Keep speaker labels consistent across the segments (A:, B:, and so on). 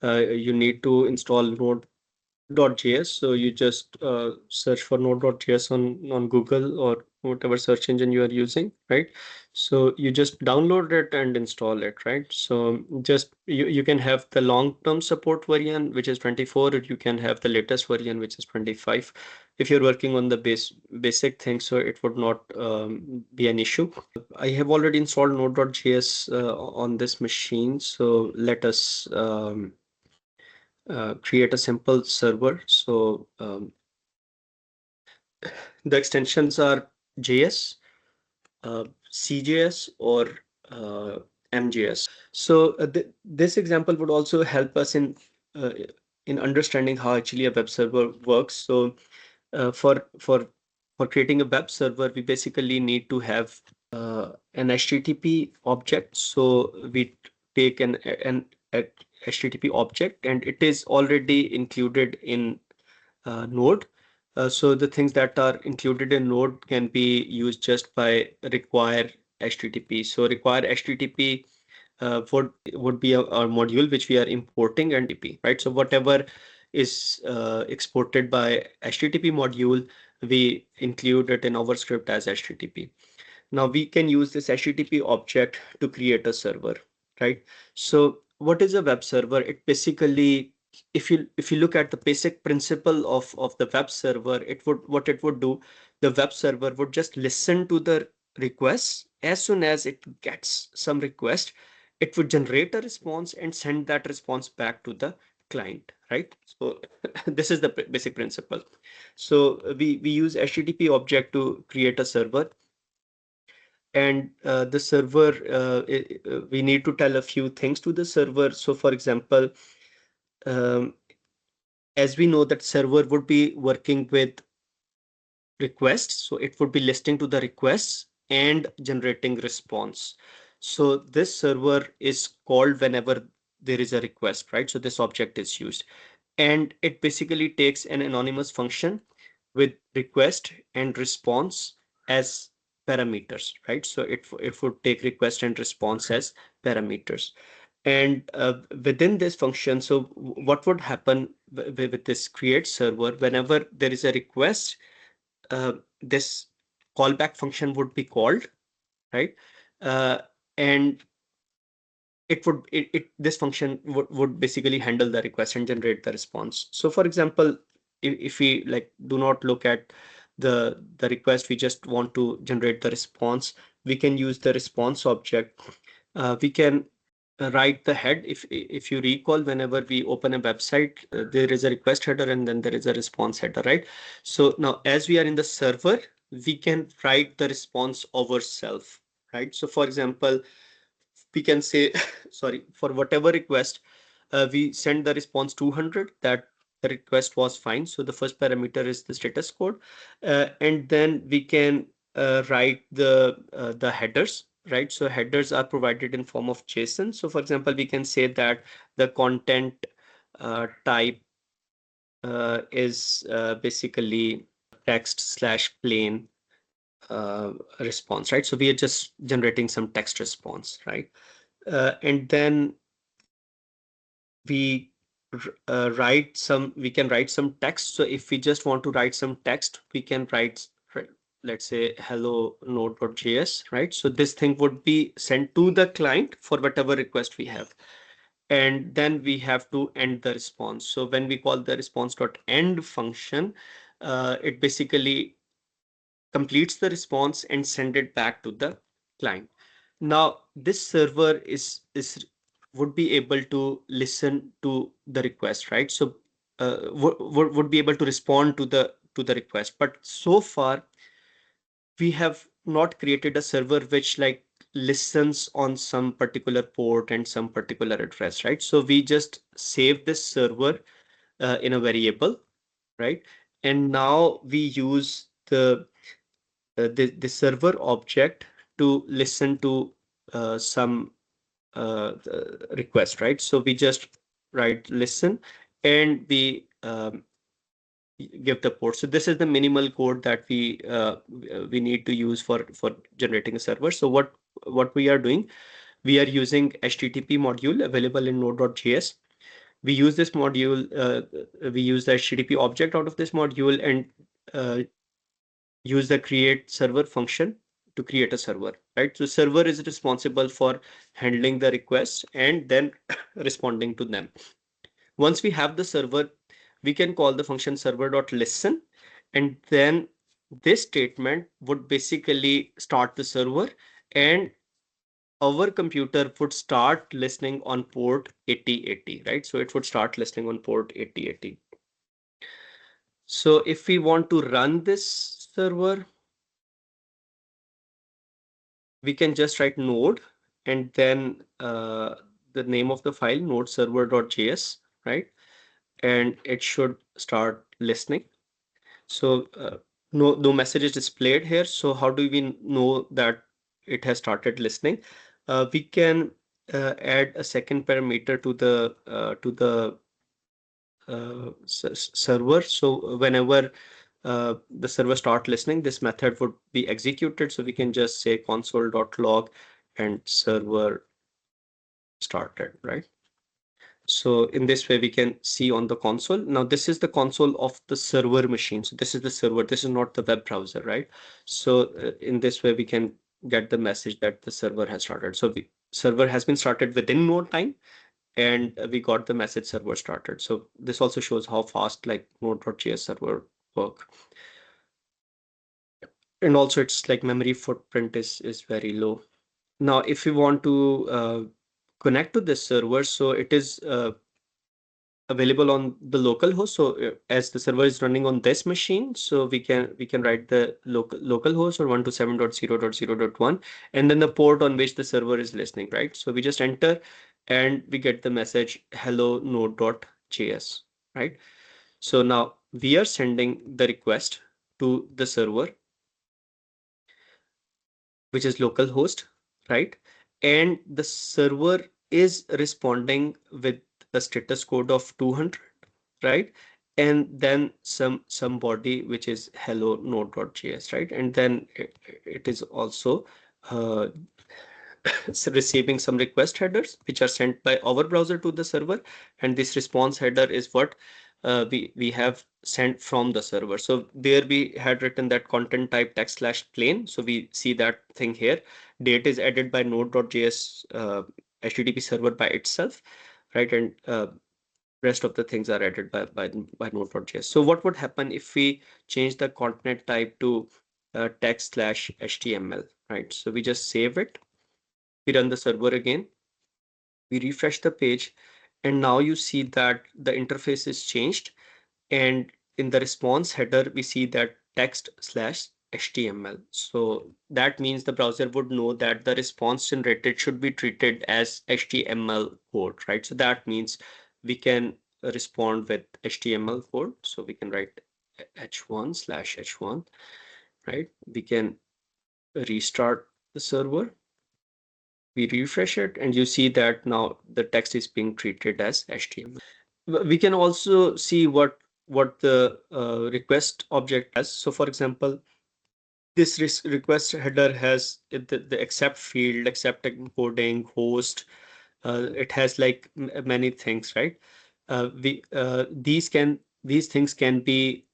A: you need to install Node.js. So you just search for Node.js on Google or whatever search engine you are using, right? So you just download it and install it, right? So just you can have the long-term support version, which is 24, or you can have the latest version, which is 25. If you're working on the basic thing, so it would not be an issue. I have already installed Node.js on this machine, so let us create a simple server. So the extensions are JS, CJS, or MJS. So this example would also help us uh, in understanding how actually a web server works. So for creating a web server, we basically need to have an HTTP object. So we take an HTTP object, and it is already included in Node. So the things that are included in Node can be used just by require HTTP. So require HTTP would be a module which we are importing and TP, right? So whatever is exported by HTTP module, we include it in our script as HTTP. Now we can use this HTTP object to create a server, right? So what is a web server? It basically, if you look at the basic principle of the web server, what it would do, the web server would just listen to the requests. As soon as it gets some request, it would generate a response and send that response back to the client, right? So this is the basic principle. So we use HTTP object to create a server, and the server, we need to tell a few things to the server. So for example, um, as we know that server would be working with requests, so it would be listening to the requests and generating response. So this server is called whenever there is a request, right? So this object is used, and it basically takes an anonymous function with request and response as parameters, right? So it would take request and response as parameters. And within this function, so what would happen with this create server, whenever there is a request, this callback function would be called, right? Uh, and this function would basically handle the request and generate the response. So for example, if we like do not look at the request, we just want to generate the response, we can use the response object. We can write the head. If you recall, whenever we open a website, there is a request header and then there is a response header, right? So now as we are in the server, we can write the response ourselves, right? So for example, we can say sorry, for whatever request, we send the response 200, that the request was fine. So the first parameter is the status code, and then we can write the headers, right? So headers are provided in form of JSON. So for example, we can say that the content type is basically text slash plain response, right? So we are just generating some text response, right? And then we we can write some text. So if we just want to write some text, we can write, let's say, hello node.js, right? So this thing would be sent to the client for whatever request we have. And then we have to end the response. So when we call the response.end function, it basically completes the response and send it back to the client. Now this server is would be able to listen to the request, right? So would be able to respond to the request. But so far we have not created a server which like listens on some particular port and some particular address, right? So we just save this server in a variable, right? And now we use the server object to listen to some request, right? So we just write listen, and we give the port. So this is the minimal code that we need to use for generating a server. So what we are doing, we are using HTTP module available in Node.js. we use this module, we use the HTTP object out of this module and use the create server function to create a server, right? So server is responsible for handling the requests and then responding to them. Once we have the server, we can call the function server.listen, and then this statement would basically start the server, and our computer would start listening on port 8080, right? So it would start listening on port 8080. So if we want to run this server, we can just write node and then the name of the file, node server.js, right? And it should start listening. So no message is displayed here. So how do we know that it has started listening? We can add a second parameter to the server. So whenever the server start listening, this method would be executed. So we can just say console.log and server started, right? So in this way, we can see on the console. Now, this is the console of the server machine. So this is the server. This is not the web browser, right? So in this way, we can get the message that the server has started. So the server has been started within no time, and we got the message server started. So this also shows how fast like Node.js server work. And also its like memory footprint is very low. Now, if we want to connect to this server, so it is available on the local host. So as the server is running on this machine, so we can write the local host or 127.0.0.1 and then the port on which the server is listening, right? So we just enter and we get the message hello node.js, right? So now we are sending the request to the server, which is localhost, right? And the server is responding with a status code of 200, right? And then somebody which is hello node.js, right? And then it is also uh, receiving some request headers which are sent by our browser to the server, and this response header is what we have sent from the server. So there we had written that content type text slash plain. So we see that thing here. Date is added by node.js HTTP server by itself, right? And rest of the things are added by node.js. So what would happen if we change the content type to text slash HTML, right? So we just save it. We run the server again, we refresh the page, and now you see that the interface is changed. And in the response header, we see that text slash HTML. So that means the browser would know that the response generated should be treated as HTML code, right? So that means we can respond with HTML code. So we can write h1 slash h1, right? We can restart the server. We refresh it and you see that now the text is being treated as HTML. We can also see what the request object has. So for example, this request header has the accept field, accept encoding, host. It has like many things, right? These things can be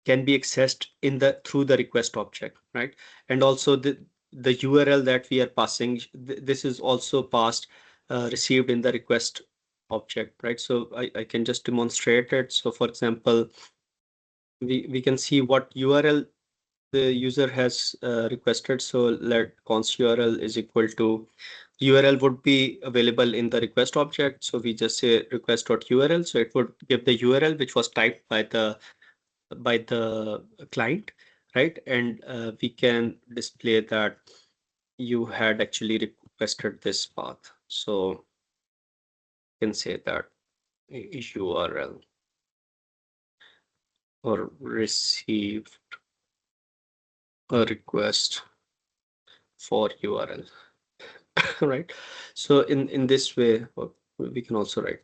A: accessed in the through the request object, right? And also the URL that we are passing, this is also passed received in the request object, right? So I can just demonstrate it. So for example, we can see what URL the user has requested. So let const URL is equal to URL would be available in the request object. So we just say request.url. So it would give the URL which was typed by the client, right? And we can display that you had actually requested this path. So you can say that URL or receive a request for URL, right? So in this way, we can also write.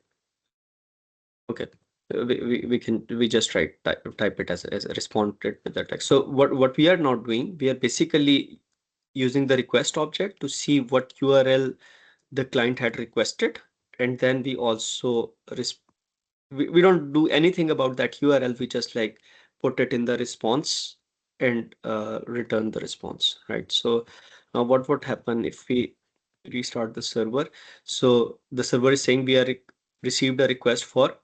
A: Okay, we just type it as a responded with the text. So what we are not doing, we are basically using the request object to see what URL the client had requested, and then we also we don't do anything about that URL. We just like put it in the response and return the response, right? So now what would happen if we restart the server? So the server is saying we are received a request for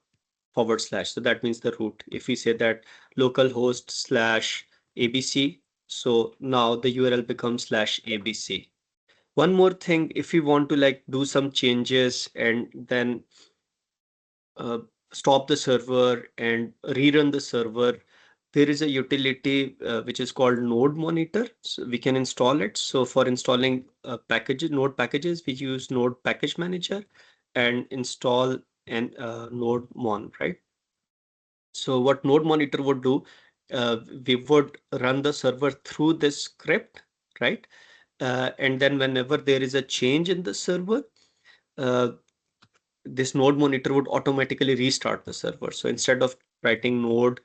A: forward slash. So that means the root. If we say that localhost slash ABC, so now the URL becomes slash ABC. One more thing, if you want to like do some changes and then uh, stop the server and rerun the server, there is a utility which is called Node Monitor. So we can install it. So for installing packages, Node packages, we use Node Package Manager and install an Node Mon, right? So what Node Monitor would do, we would run the server through this script, right? And then whenever there is a change in the server, uh, this node monitor would automatically restart the server. So instead of writing node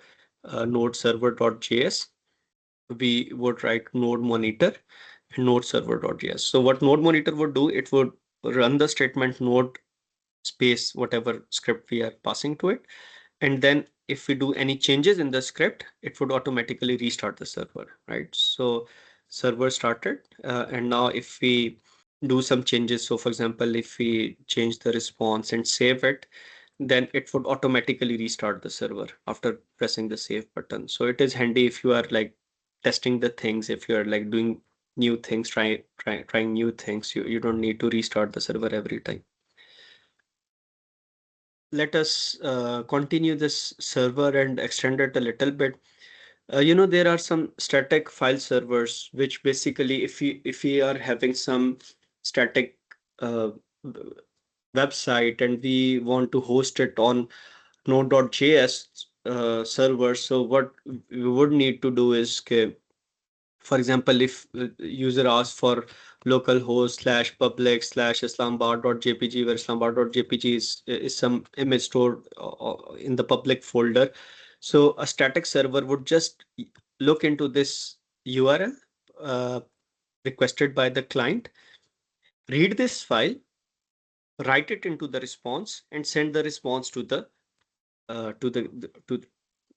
A: server.js, we would write node monitor and node server.js. So what node monitor would do, it would run the statement node space whatever script we are passing to it, and then if we do any changes in the script, it would automatically restart the server, right? So server started, and now if we do some changes, so for example, if we change the response and save it, then it would automatically restart the server after pressing the save button. So it is handy if you are like testing the things, if you are like doing new things, trying new things, you don't need to restart the server every time. Let us continue this server and extend it a little bit. There are some static file servers, which basically, if we are having some static uh, website and we want to host it on Node.js server, so what we would need to do is, okay, for example, if user asks for localhost slash public slash islamabad.jpg, where islamabad.jpg is some image stored in the public folder. So a static server would just look into this URL uh, requested by the client, read this file, write it into the response, and send the response to the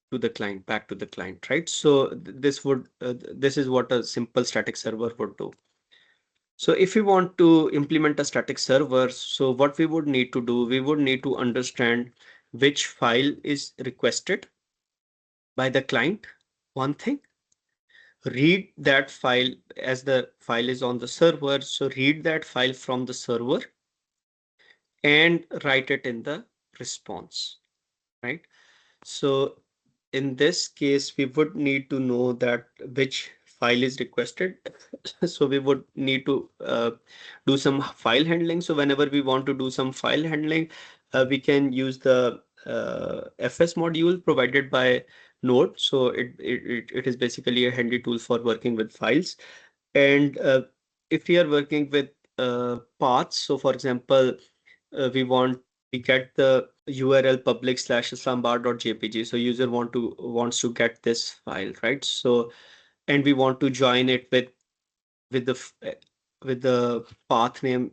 A: to the client, back to the client, right? So this is what a simple static server would do. So if we want to implement a static server, so what we would need to do, we would need to understand which file is requested by the client. One thing, read that file as the file is on the server. So read that file from the server and write it in the response, right? So in this case, we would need to know that which file is requested. So we would need to do some file handling. So whenever we want to do some file handling, we can use the FS module provided by Node. So it is basically a handy tool for working with files. And if we are working with paths, so for example, we get the URL public slash islamabad.jpg. So user wants to get this file, right? So and we want to join it with the with the path name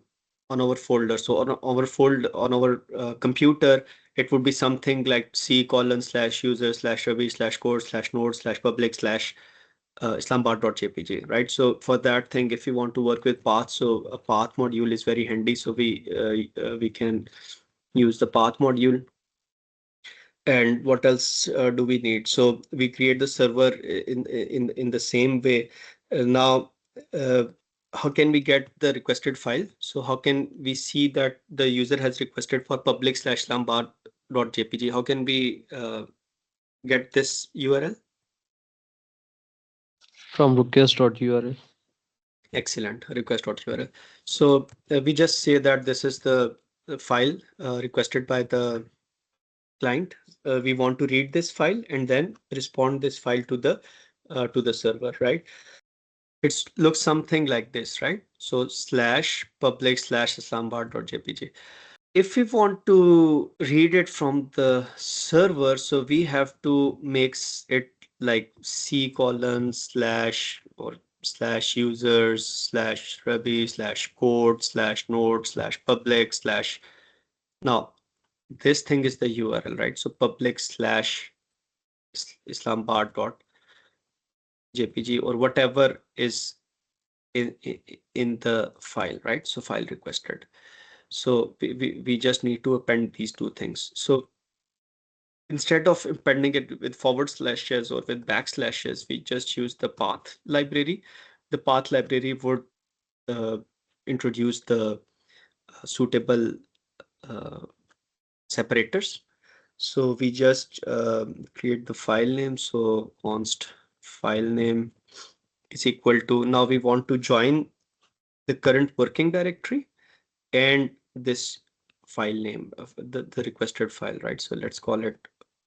A: on our folder. So on our computer, it would be something like C colon slash user slash Ravi slash core slash node slash public slash islamabad.jpg, right? So for that thing, if you want to work with paths, so a path module is very handy. So we can use the path module. And what else do we need? So we create the server in the same way. Now, uh, how can we get the requested file? So how can we see that the user has requested for public slash islamabad.jpg? How can we get this URL?
B: From request.url.
A: Excellent, request.url. So we just say that this is the file requested by the client. We want to read this file and then respond this file to the server, right? It looks something like this, right? So slash public slash islamabad.jpg. If we want to read it from the server, so we have to make it like C colon slash or slash users slash Ruby slash code slash node slash public slash Now, this thing is the URL, right? So public slash islamabad.jpg or whatever is in the file, right? So file requested. So we just need to append these two things. So instead of appending it with forward slashes or with backslashes, we just use the path library. The path library would uh, introduce the suitable uh, separators. So we just create the file name. So const file name is equal to, now we want to join the current working directory and this file name of the requested file, right? So let's call it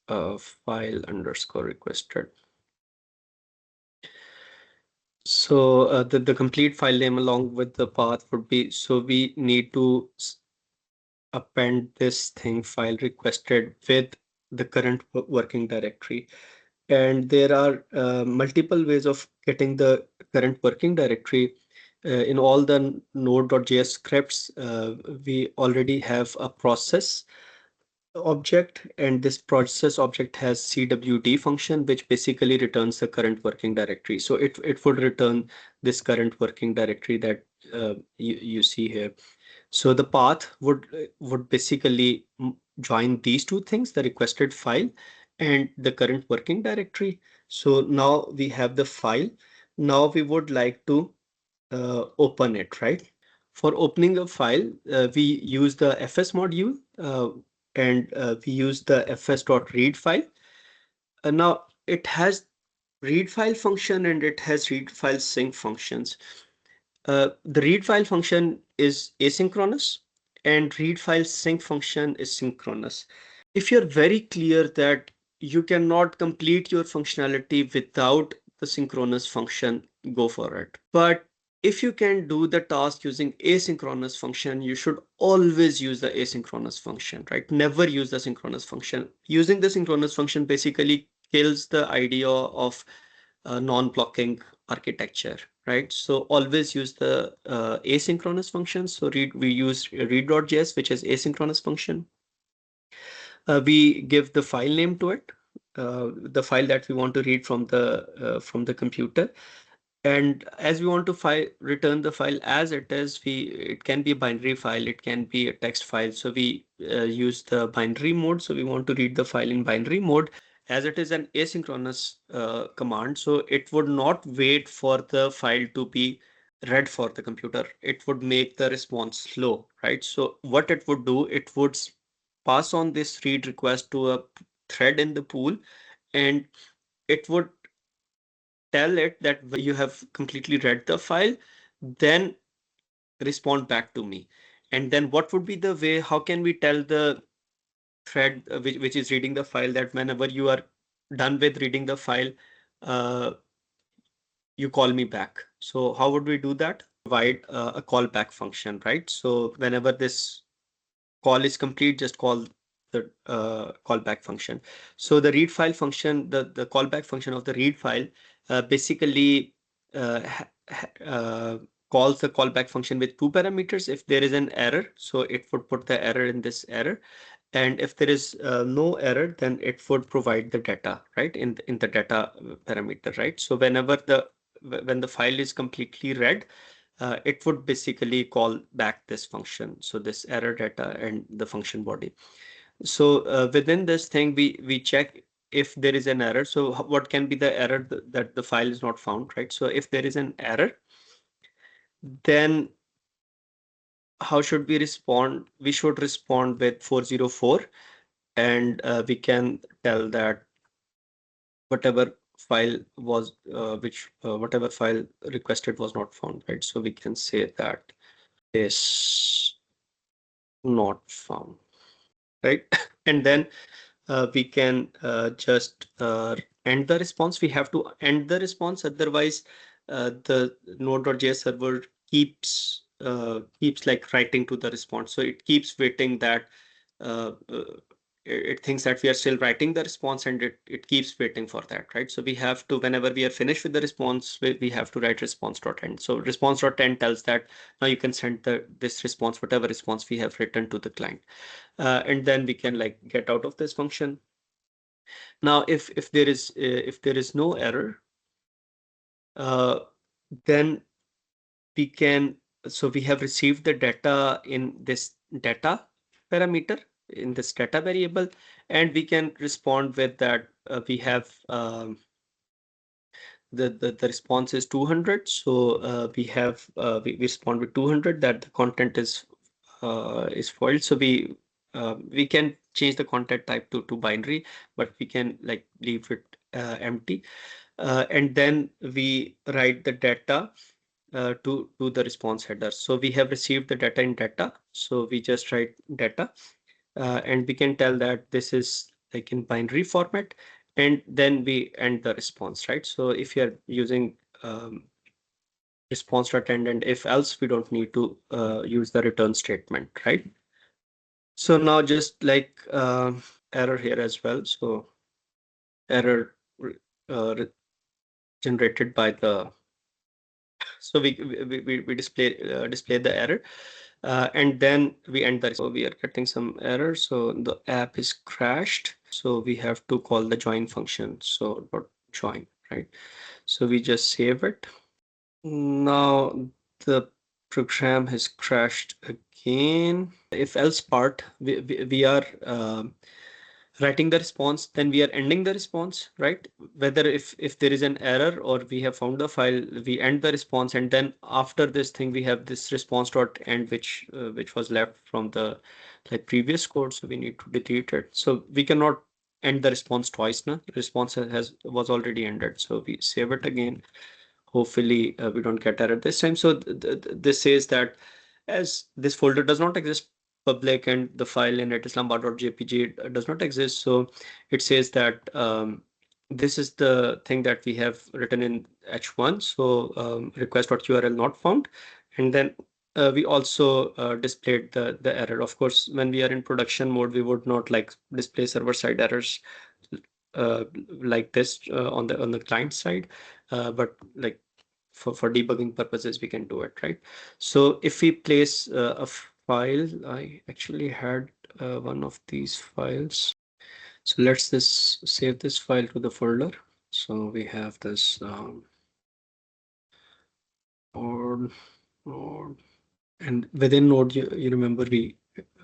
A: file underscore requested. So the complete file name along with the path would be, so we need to append this thing file requested with the current working directory. And there are multiple ways of getting the current working directory. In all the Node.js scripts, we already have a process object, and this process object has CWD function, which basically returns the current working directory. So it would return this current working directory that you see here. So the path would basically join these two things, the requested file and the current working directory. So now we have the file. Now we would like to open it, right? For opening a file, we use the fs module and we use the fs.read file. Now it has read file function and it has read file sync functions. The read file function is asynchronous and read file sync function is synchronous. If you're very clear that you cannot complete your functionality without the synchronous function, go for it. But if you can do the task using asynchronous function, you should always use the asynchronous function, right? Never use the synchronous function. Using the synchronous function basically kills the idea of non-blocking architecture, right? So always use the asynchronous functions. So we use read.js, which is asynchronous function. We give the file name to it, the file that we want to read from the computer. And as we want to return the file as it is, it can be a binary file, it can be a text file. So we use the binary mode. So we want to read the file in binary mode. As it is an asynchronous command, so it would not wait for the file to be read for the computer. It would make the response slow, right? So what it would do, it would pass on this read request to a thread in the pool, and it would tell it that when you have completely read the file, then respond back to me. And then what would be the way, how can we tell the thread which is reading the file that whenever you are done with reading the file, uh, you call me back? So how would we do that? Provide a callback function, right? So whenever this call is complete, just call the callback function. So the read file function, the callback function of the read file basically uh, calls the callback function with two parameters. If there is an error, so it would put the error in this error. And if there is no error, then it would provide the data, right? In the data parameter, right? So when the file is completely read, it would basically call back this function. So this error data and the function body. So within this thing, we check if there is an error. So what can be the error that the file is not found, right? So if there is an error, then how should we respond? We should respond with 404, and we can tell that whatever file was whatever file requested was not found, right? So we can say that is not found, right? And then we can just end the response. We have to end the response, otherwise the Node.js server keeps like writing to the response. So it keeps waiting that uh, uh, it thinks that we are still writing the response, and it keeps waiting for that, right? So we have to, whenever we are finished with the response, we have to write response.end. So response.end tells that now you can send this response, whatever response we have written to the client. And then we can like get out of this function. Now, if there is no error, uh, then we can, so we have received the data in this data parameter, in this data variable, and we can respond with that. We have the response is 200. So we respond with 200 that the content is foiled. So we can change the content type to binary, but we can like leave it empty. And then we write the data to the response header. So we have received the data in data. So we just write data, and we can tell that this is like in binary format, and then we end the response, right? So if you're using response.end and if else, we don't need to use the return statement, right? So now just like error here as well. So error uh, generated by the, so we display the error, and then we end the. So we are getting some error. So the app is crashed. So we have to call the join function. So dot join, right? So we just save it. Now the program has crashed again. If else part, we are writing the response, then we are ending the response, right? Whether if there is an error or we have found the file, we end the response, and then after this thing we have this response dot end, which was left from the like previous code, so we need to delete it. So we cannot end the response twice now. Response was already ended, so we save it again. Hopefully we don't get error this time. So this says that as this folder does not exist public and the file in it islamabad.jpg does not exist, so it says that this is the thing that we have written in h1. So request.url not found, and then we also displayed the error. Of course, when we are in production mode, we would not like display server side errors like this on the client side, but like for debugging purposes we can do it, right? So if we place a file, I actually had one of these files. So let's this save this file to the folder. So we have this node, node, and within node, you remember we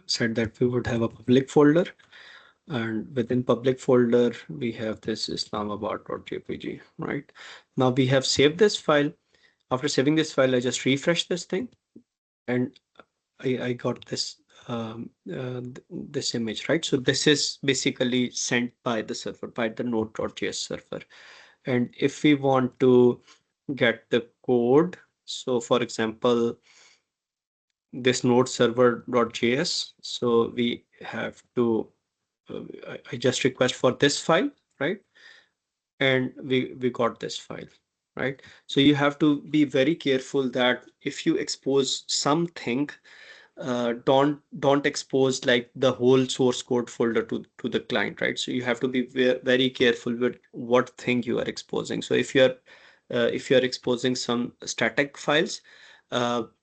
A: said that we would have a public folder, and within public folder we have this islamabad.jpg, right? Now we have saved this file. After saving this file, I just refresh this thing, and I got this this image, right? So this is basically sent by the server, by the Node.js server. And if we want to get the code, so for example, this node server.js, so we have to I just request for this file, right? And we got this file, right? So you have to be very careful that if you expose something, don't expose like the whole source code folder to the client, right? So you have to be very careful with what thing you are exposing. So if you're exposing some static files,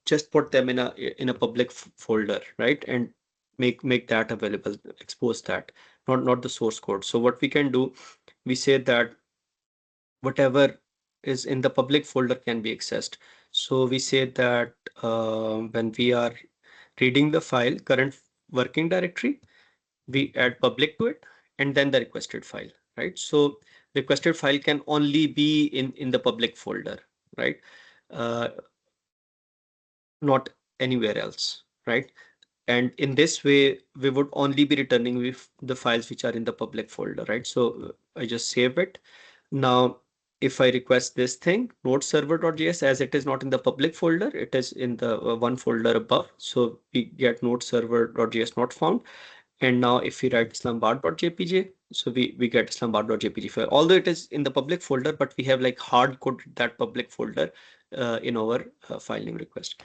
A: just put them in a public folder, right? And make that available, expose that, not the source code. So what we can do, we say that whatever is in the public folder can be accessed. So we say that when we are reading the file current working directory, we add public to it, and then the requested file, right? So requested file can only be in the public folder, right? uh, Not anywhere else, right? And in this way we would only be returning with the files which are in the public folder, right? So I just save it. Now if I request this thing node server.js, as it is not in the public folder, it is in the one folder above, so we get node server.js not found. And now if we write islamabad.jpg, so we get islamabad.jpg file, although it is in the public folder, but we have like hard coded that public folder in our filing request.